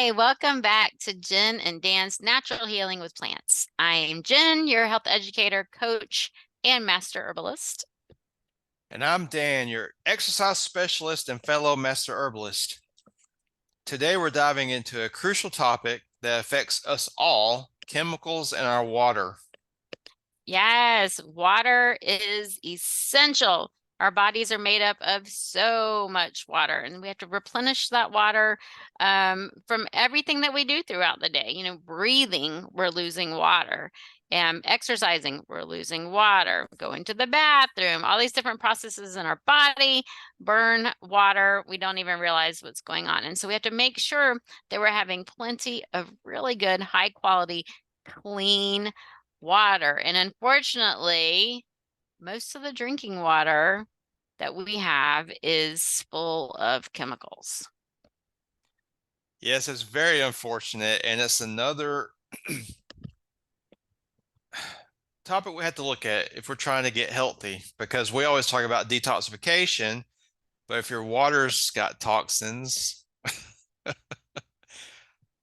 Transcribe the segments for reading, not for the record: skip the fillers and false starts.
Hi, welcome back to Jen and Dan's Natural Healing with Plants. I am Jen, your health educator, coach, and master herbalist. And I'm Dan, your exercise specialist and fellow master herbalist. Today we're diving into a crucial topic that affects us all, chemicals in our water. Yes, water is essential. Our bodies are made up of so much water, and we have to replenish that water from everything that we do throughout the day. Breathing, we're losing water. Exercising, we're losing water. Going to the bathroom, all these different processes in our body burn water. We don't even realize what's going on. And so we have to make sure that we're having plenty of really good, high quality, clean water. And unfortunately, most of the drinking water that we have is full of chemicals. Yes, it's very unfortunate, and it's another topic we have to look at if we're trying to get healthy, because we always talk about detoxification, but if your water's got toxins,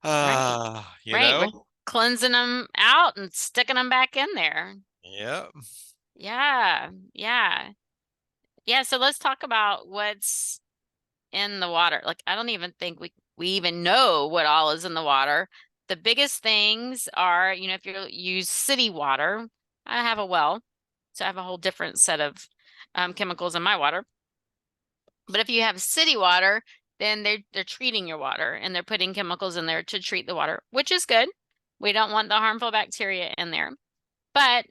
Right. you Right. We're know? cleansing them out and sticking them back in there. Yep. Yeah. Yeah. Yeah. So let's talk about what's in the water. Like, I don't even think we even know what all is in the water. The biggest things are, if you use city water, I have a well, so I have a whole different set of chemicals in my water. But if you have city water, then they're treating your water and they're putting chemicals in there to treat the water, which is good. We don't want the harmful bacteria in there. But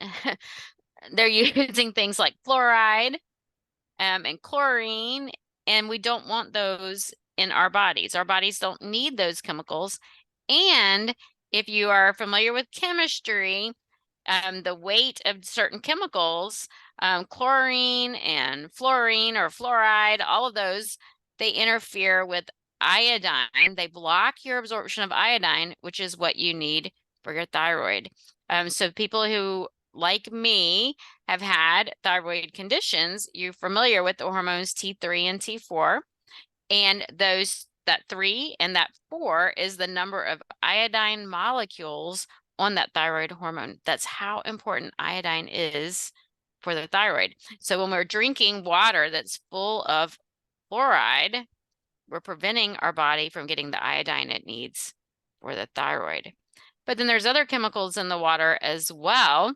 they're using things like fluoride and chlorine, and we don't want those in our bodies. Our bodies don't need those chemicals. And if you are familiar with chemistry, the weight of certain chemicals, chlorine and fluorine or fluoride, all of those, they interfere with iodine. They block your absorption of iodine, which is what you need for your thyroid. So people who, like me, have had thyroid conditions, you're familiar with the hormones T3 and T4, and that 3 and that 4 is the number of iodine molecules on that thyroid hormone. That's how important iodine is for the thyroid. So when we're drinking water that's full of fluoride, we're preventing our body from getting the iodine it needs for the thyroid. But then there's other chemicals in the water as well.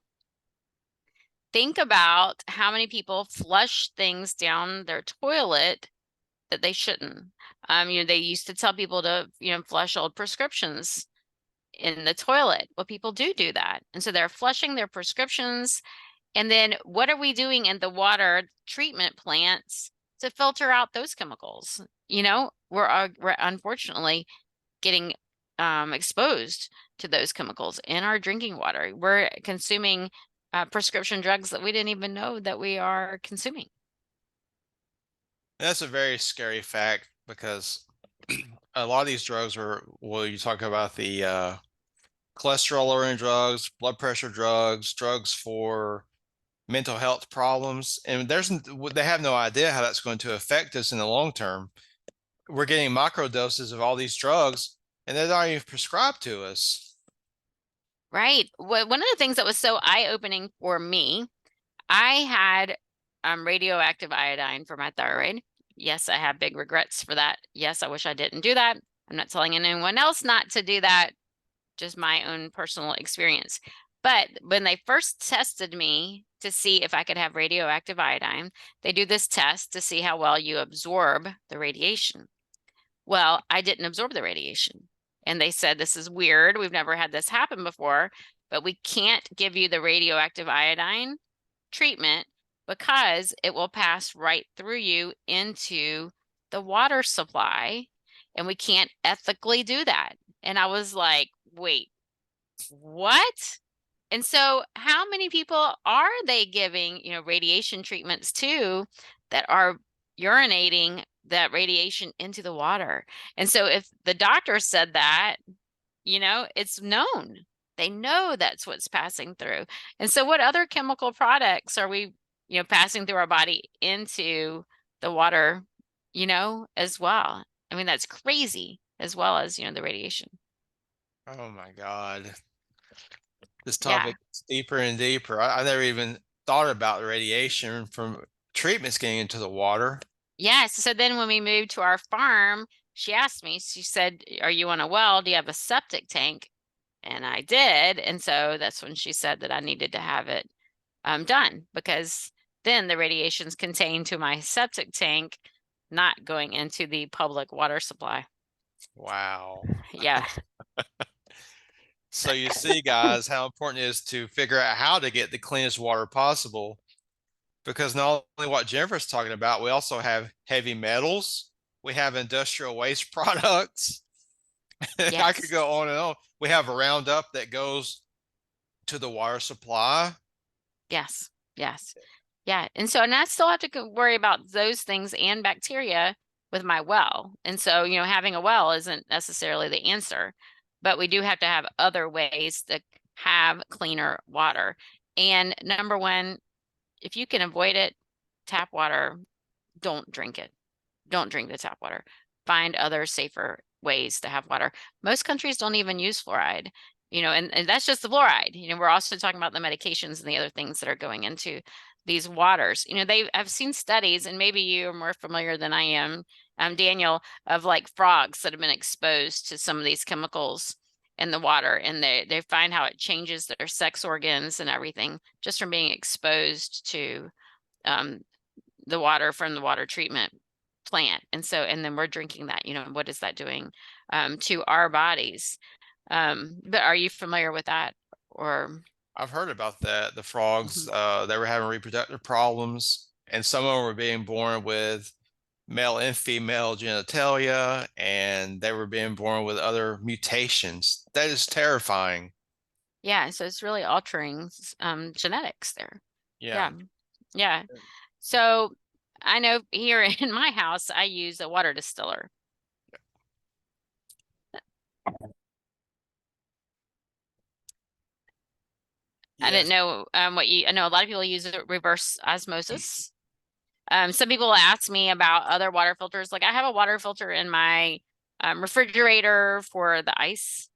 Think about how many people flush things down their toilet that they shouldn't. They used to tell people to, flush old prescriptions in the toilet. Well, people do that. And so they're flushing their prescriptions. And then what are we doing in the water treatment plants to filter out those chemicals? We're unfortunately getting exposed to those chemicals in our drinking water. We're consuming prescription drugs that we didn't even know that we are consuming. That's a very scary fact because a lot of these drugs are, well, you talk about the cholesterol lowering drugs, blood pressure drugs, drugs for mental health problems, and they have no idea how that's going to affect us in the long term. We're getting micro doses of all these drugs, and they're not even prescribed to us. Right. Well, one of the things that was so eye-opening for me, I had radioactive iodine for my thyroid. Yes, I have big regrets for that. Yes, I wish I didn't do that. I'm not telling anyone else not to do that, just my own personal experience. But when they first tested me to see if I could have radioactive iodine, they do this test to see how well you absorb the radiation. Well, I didn't absorb the radiation. And they said, this is weird. We've never had this happen before, but we can't give you the radioactive iodine treatment because it will pass right through you into the water supply. And we can't ethically do that. And I was like, wait, what? And so how many people are they giving, radiation treatments to that are urinating that radiation into the water? And so if the doctor said that, it's known. They know that's what's passing through. And so what other chemical products are we, passing through our body into the water, as well? I mean, that's crazy. as well as, the radiation. Oh my God. This Yeah. topic is deeper and deeper. I never even thought about the radiation from treatments getting into the water. Yes. So then when we moved to our farm, she asked me, she said, "Are you on a well? Do you have a septic tank?" And I did. And so that's when she said that I needed to have it done, because then the radiation's contained to my septic tank, not going into the public water supply. Wow. Yeah. So you see, guys, how important it is to figure out how to get the cleanest water possible. Because not only what Jennifer's talking about, we also have heavy metals, we have industrial waste products. I could Yes. go on and on. We have a Roundup that goes to the water supply. Yes. Yes. Yeah. And so, and I still have to worry about those things and bacteria with my well. And so, having a well isn't necessarily the answer, but we do have to have other ways to have cleaner water. And number one, if you can avoid it, tap water, don't drink it. Don't drink the tap water. Find other safer ways to have water. Most countries don't even use fluoride, and that's just the fluoride. We're also talking about the medications and the other things that are going into these waters. I've seen studies, and maybe you are more familiar than I am, Daniel, of like frogs that have been exposed to some of these chemicals in the water, and they find how it changes their sex organs and everything just from being exposed to um, the water from the water treatment plant. And so, and then we're drinking that, what is that doing to our bodies? But are you familiar with that? Or I've heard about that. The frogs, Mhm. they were having reproductive problems, and some of them were being born with male and female genitalia, and they were being born with other mutations. That is terrifying. Yeah, so it's really altering genetics there. Yeah. Yeah. Yeah. So I know here in my house, I use a water distiller. I didn't Yes. know I know a lot of people use reverse osmosis. Some people ask me about other water filters. Like I have a water filter in my refrigerator for the ice,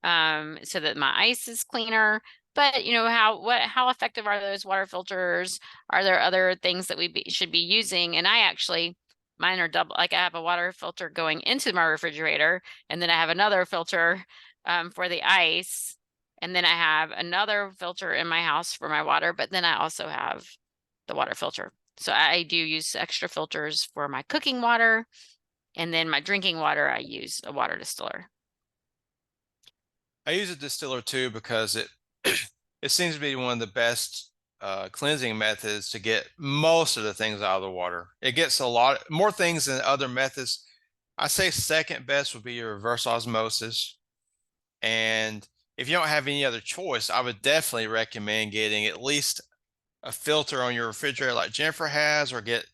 so that my ice is cleaner. But how effective are those water filters? Are there other things that we should be using? And mine are double. Like I have a water filter going into my refrigerator, and then I have another filter for the ice, and then I have another filter in my house for my water. But then I also have the water filter. So I do use extra filters for my cooking water, and then my drinking water, I use a water distiller. I use a distiller too because it it seems to be one of the best cleansing methods to get most of the things out of the water. It gets a lot more things than other methods. I say second best would be your reverse osmosis. And if you don't have any other choice, I would definitely recommend getting at least a filter on your refrigerator like Jennifer has, or get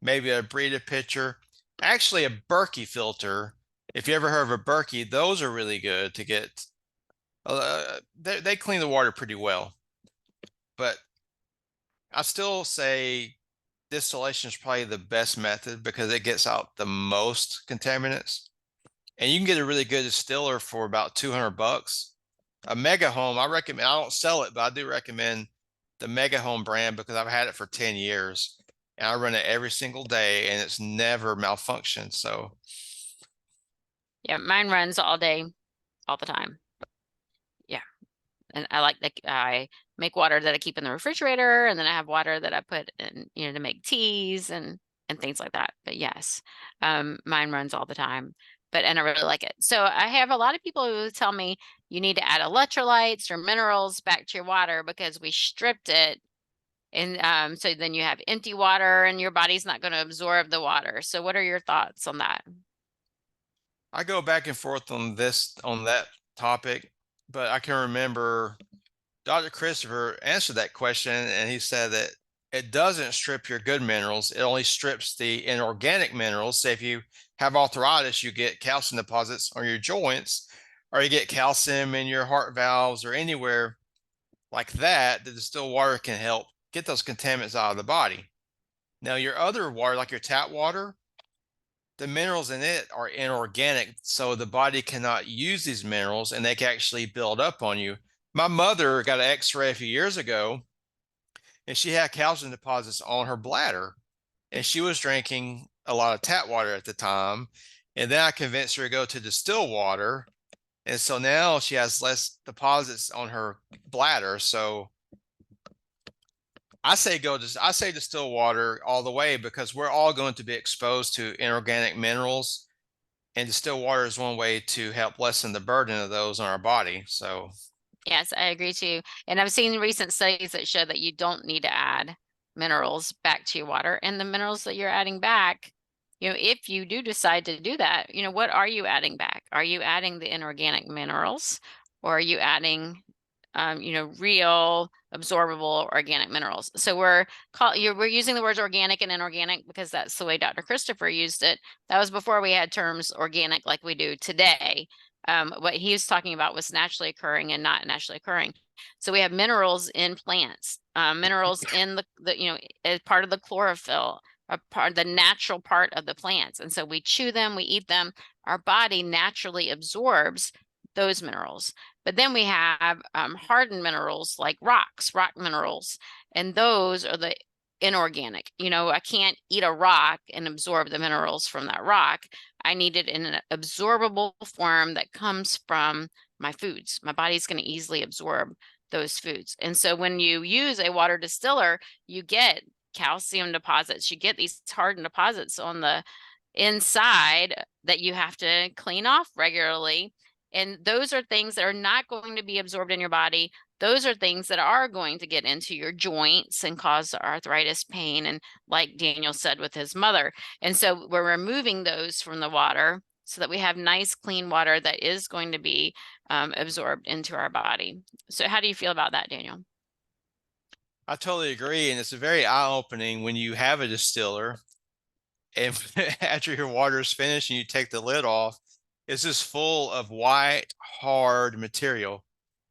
maybe a Brita pitcher. Actually, a Berkey filter. If you ever heard of a Berkey, those are really good to get. They clean the water pretty well, but I still say distillation is probably the best method because it gets out the most contaminants. And you can get a really good distiller for about 200 bucks. A Mega Home, I recommend, I don't sell it, but I do recommend the Mega Home brand because I've had it for 10 years and I run it every single day and it's never malfunctioned. So Yeah, mine runs all day, all the time. Yeah. And I like that I make water that I keep in the refrigerator, and then I have water that I put in, to make teas and things like that. But yes, mine runs all the time. And I really like it. So I have a lot of people who tell me you need to add electrolytes or minerals back to your water because we stripped it. And so then you have empty water and your body's not going to absorb the water. So what are your thoughts on that? I go back and forth on that topic, but I can remember Dr. Christopher answered that question, and he said that it doesn't strip your good minerals. It only strips the inorganic minerals. Say if you have arthritis, you get calcium deposits on your joints, or you get calcium in your heart valves or anywhere like that, the distilled water can help get those contaminants out of the body. Now, your other water, like your tap water, the minerals in it are inorganic, so the body cannot use these minerals and they can actually build up on you. My mother got an x-ray a few years ago and she had calcium deposits on her bladder and she was drinking a lot of tap water at the time. And then I convinced her to go to distilled water. And so now she has less deposits on her bladder. So I say distilled water all the way because we're all going to be exposed to inorganic minerals, and distilled water is one way to help lessen the burden of those on our body. So Yes, I agree too. And I've seen recent studies that show that you don't need to add minerals back to your water. And the minerals that you're adding back, if you do decide to do that, what are you adding back? Are you adding the inorganic minerals, or are you adding, real absorbable organic minerals? So we're using the words organic and inorganic because that's the way Dr. Christopher used it. That was before we had terms organic like we do today. What he was talking about was naturally occurring and not naturally occurring. So we have minerals in plants, minerals in the as part of the chlorophyll, a part the natural part of the plants. And so we chew them, we eat them. Our body naturally absorbs those minerals. But then we have hardened minerals like rock minerals, and those are the inorganic. I can't eat a rock and absorb the minerals from that rock. I need it in an absorbable form that comes from my foods. My body's going to easily absorb those foods. And so when you use a water distiller, you get calcium deposits, you get these hardened deposits on the inside that you have to clean off regularly. And those are things that are not going to be absorbed in your body. Those are things that are going to get into your joints and cause arthritis, pain, and like Daniel said with his mother. And so we're removing those from the water so that we have nice, clean water that is going to be absorbed into our body. So how do you feel about that, Daniel? I totally agree. And it's very eye-opening when you have a distiller and after your water is finished and you take the lid off, it's just full of white, hard material.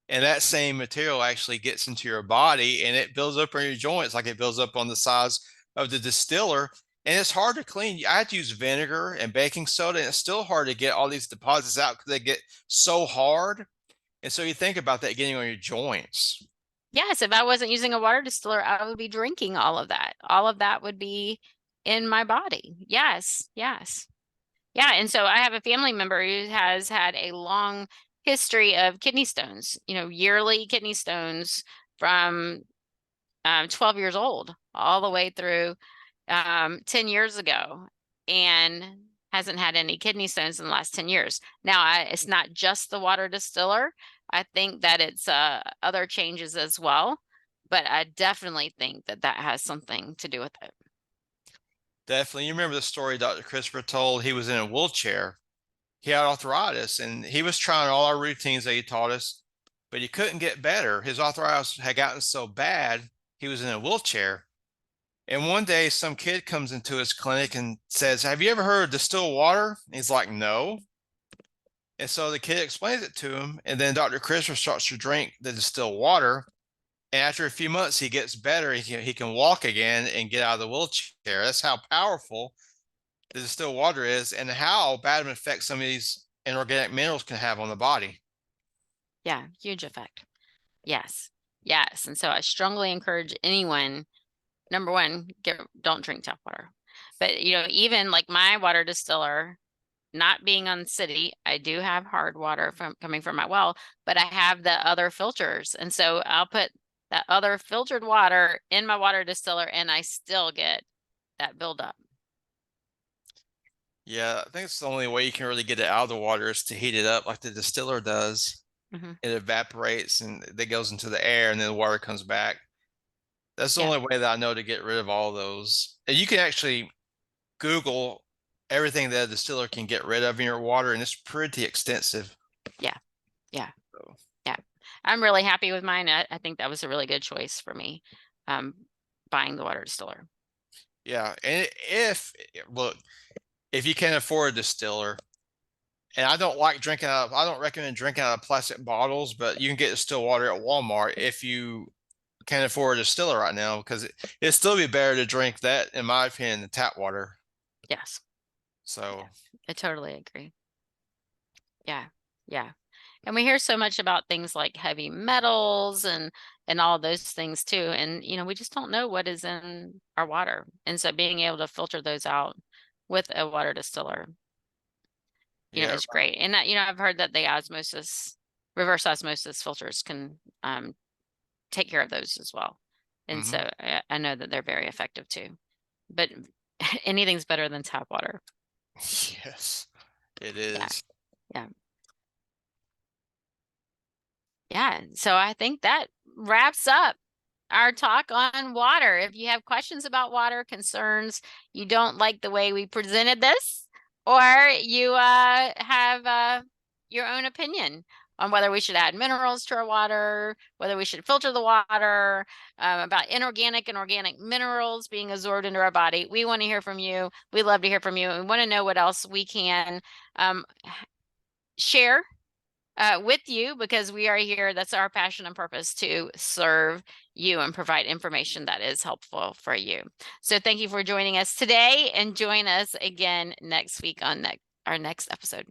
And that same material actually gets into your body and it builds up on your joints like it builds up on the sides of the distiller. And it's hard to clean. I had to use vinegar and baking soda, and it's still hard to get all these deposits out because they get so hard. And so you think about that getting on your joints. Yes, if I wasn't using a water distiller, I would be drinking all of that. All of that would be in my body. Yes, yes. Yeah, and so I have a family member who has had a long history of kidney stones, yearly kidney stones from 12 years old all the way through 10 years ago, and hasn't had any kidney stones in the last 10 years. Now, it's not just the water distiller. I think that it's other changes as well, but I definitely think that that has something to do with it. Definitely. You remember the story Dr. Christopher told? He was in a wheelchair. He had arthritis and he was trying all our routines that he taught us, but he couldn't get better. His arthritis had gotten so bad, he was in a wheelchair. And one day, some kid comes into his clinic and says, "Have you ever heard of distilled water?" And he's like, "No." And so the kid explains it to him. And then Dr. Christopher starts to drink the distilled water. And after a few months, he gets better. He can walk again and get out of the wheelchair. That's how powerful the distilled water is and how bad of an effect some of these inorganic minerals can have on the body. Yeah, huge effect. Yes. Yes. And so I strongly encourage anyone, number one, don't drink tap water. But even like my water distiller, not being on city, I do have hard water coming from my well, but I have the other filters. And so I'll put that other filtered water in my water distiller and I still get that buildup. Yeah, I think it's the only way you can really get it out of the water is to heat it up like the distiller does. Hmm. It evaporates and it goes into the air and then the water comes back. That's the Yeah. only way that I know to get rid of all those. And you can actually Google everything that a distiller can get rid of in your water, and it's pretty extensive. Yeah. Yeah. So, Yeah. I'm really happy with mine. I think that was a really good choice for me, um, buying the water distiller. yeah, and if look, if you can afford a distiller, and I don't like drinking out of, I don't recommend drinking out of plastic bottles, but you can get distilled water at Walmart if you can't afford a distiller right now, because it'd still be better to drink that, in my opinion, than tap water. Yes. So, I totally agree. Yeah. Yeah. And we hear so much about things like heavy metals and all those things too. And we just don't know what is in our water. And so being able to filter those out with a water distiller, yeah, is great. And that, I've heard that the reverse osmosis filters can take care of those as well. And hmm so I know that they're very effective too. But anything's better than tap water. yes, it Yeah. is. Yeah. Yeah. So I think that wraps up our talk on water. If you have questions about water, concerns, you don't like the way we presented this, or you have your own opinion on whether we should add minerals to our water, whether we should filter the water, about inorganic and organic minerals being absorbed into our body, we want to hear from you. We love to hear from you. We want to know what else we can share with you, because we are here. That's our passion and purpose, to serve you and provide information that is helpful for you. So thank you for joining us today, and join us again next week on our next episode.